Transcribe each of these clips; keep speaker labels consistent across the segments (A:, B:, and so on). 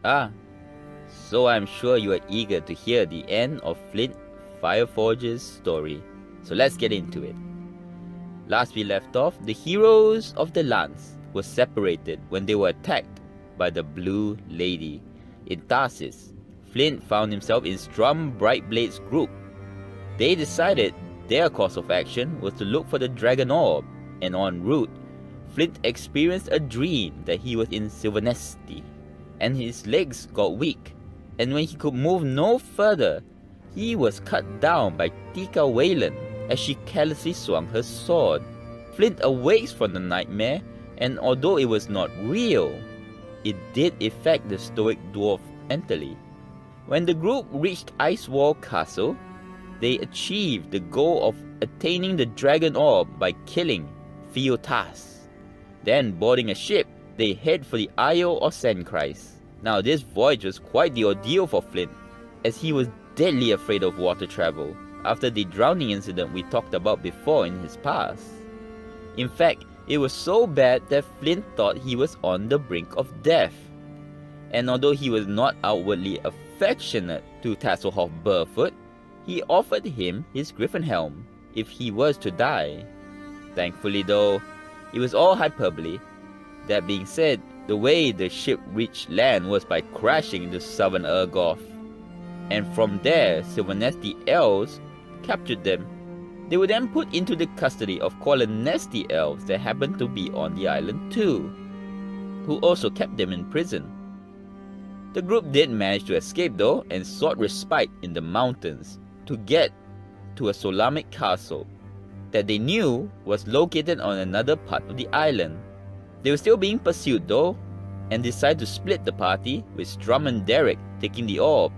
A: Ah, so I'm sure you are eager to hear the end of Flint Fireforge's story. So let's get into it. Last we left off, the heroes of the Lance were separated when they were attacked by the Blue Lady. In Tarsis, Flint found himself in Strum Brightblade's group. They decided their course of action was to look for the Dragon Orb, and en route, Flint experienced a dream that he was in Silvanesti, and his legs got weak, and when he could move no further, he was cut down by Tika Wayland as she carelessly swung her sword. Flint awakes from the nightmare, and although it was not real, it did affect the stoic dwarf mentally. When the group reached Icewall Castle, they achieved the goal of attaining the Dragon Orb by killing Theotas. Then, boarding a ship, they head for the Isle of Sandchrist. Now this voyage was quite the ordeal for Flint, as he was deadly afraid of water travel, after the drowning incident we talked about before in his past. In fact, it was so bad that Flint thought he was on the brink of death. And although he was not outwardly affectionate to Tasselhoff barefoot, he offered him his griffin helm if he was to die. Thankfully though, it was all hyperbole. That being said, the way the ship reached land was by crashing into southern Urgoth. And from there, Silvanesti elves captured them. They were then put into the custody of Qualinesti elves that happened to be on the island too, who also kept them in prison. The group did manage to escape though, and sought respite in the mountains to get to a Solamic castle that they knew was located on another part of the island. They were still being pursued though, and decided to split the party, with Strum and Derek taking the orb,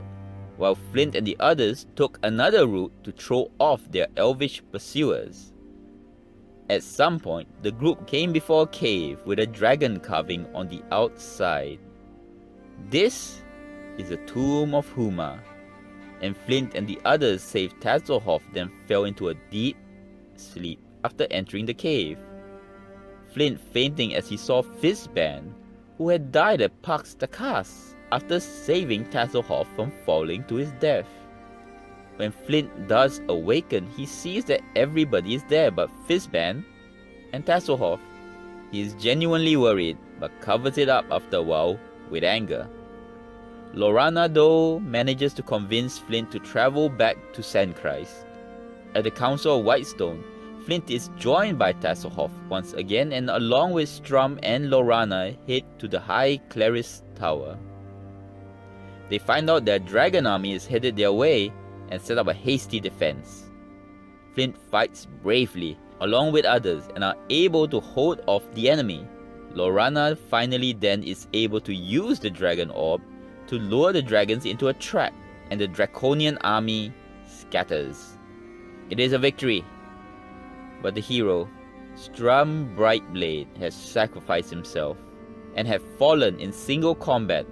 A: while Flint and the others took another route to throw off their elvish pursuers. At some point, the group came before a cave with a dragon carving on the outside. This is the tomb of Huma, and Flint and the others save Tasselhoff then fell into a deep sleep after entering the cave. Flint fainting as he saw Fizzban, who had died at Pax Takas after saving Tasselhoff from falling to his death. When Flint does awaken, he sees that everybody is there but Fizzban and Tasselhoff. He is genuinely worried, but covers it up after a while with anger. Lorana though manages to convince Flint to travel back to Sandchrist. At the Council of Whitestone, Flint is joined by Tasselhoff once again, and along with Strum and Lorana head to the High Clarice Tower. They find out their dragon army is headed their way and set up a hasty defense. Flint fights bravely along with others and are able to hold off the enemy. Lorana finally then is able to use the Dragon Orb to lure the dragons into a trap, and the Draconian army scatters. It is a victory, but the hero, Strum Brightblade, has sacrificed himself and have fallen in single combat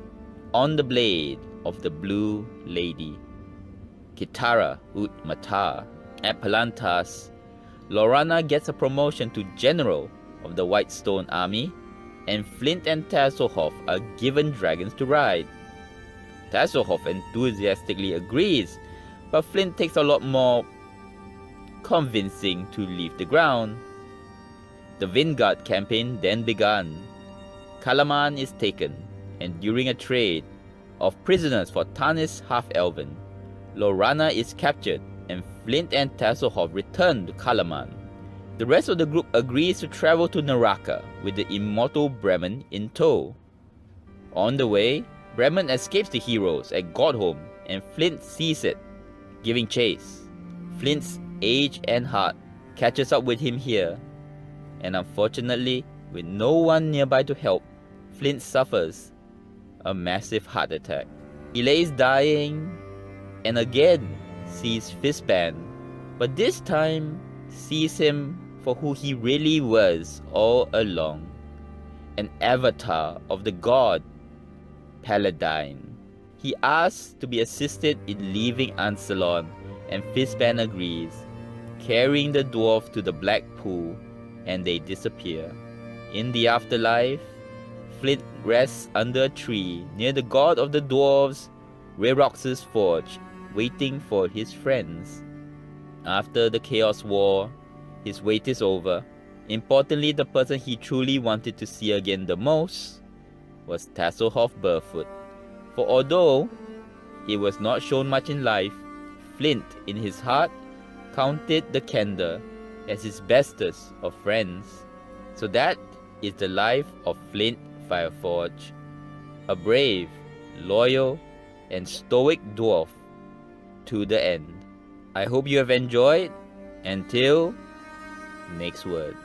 A: on the blade of the Blue Lady. Kitara Ut Matar. At Palantas, Lorana gets a promotion to General of the Whitestone Army, and Flint and Tasselhoff are given dragons to ride. Tasselhoff enthusiastically agrees, but Flint takes a lot more convincing to leave the ground. The Vingard campaign then began. Kalaman is taken, and during a trade of prisoners for Tanis Half-Elven, Lorana is captured, and Flint and Tasselhoff return to Kalaman. The rest of the group agrees to travel to Naraka with the immortal Bremen in tow. On the way, Bremen escapes the heroes at Godholm, and Flint sees it, giving chase. Flint's age and heart catches up with him here, and unfortunately, with no one nearby to help, Flint suffers a massive heart attack. He lays dying, and again sees Fizzban, but this time sees him for who he really was all along, an avatar of the god Paladine. He asks to be assisted in leaving Ansalon, and Fizzban agrees, carrying the dwarf to the Black Pool, and they disappear. In the afterlife, Flint rests under a tree near the god of the dwarves, Rayrox's forge, waiting for his friends. After the Chaos War, his wait is over. Importantly, the person he truly wanted to see again the most was Tasselhoff Barefoot. For although he was not shown much in life, Flint, in his heart, counted the Kender as his bestest of friends. So that is the life of Flint Fireforge, a brave, loyal, and stoic dwarf to the end. I hope you have enjoyed. Until next word.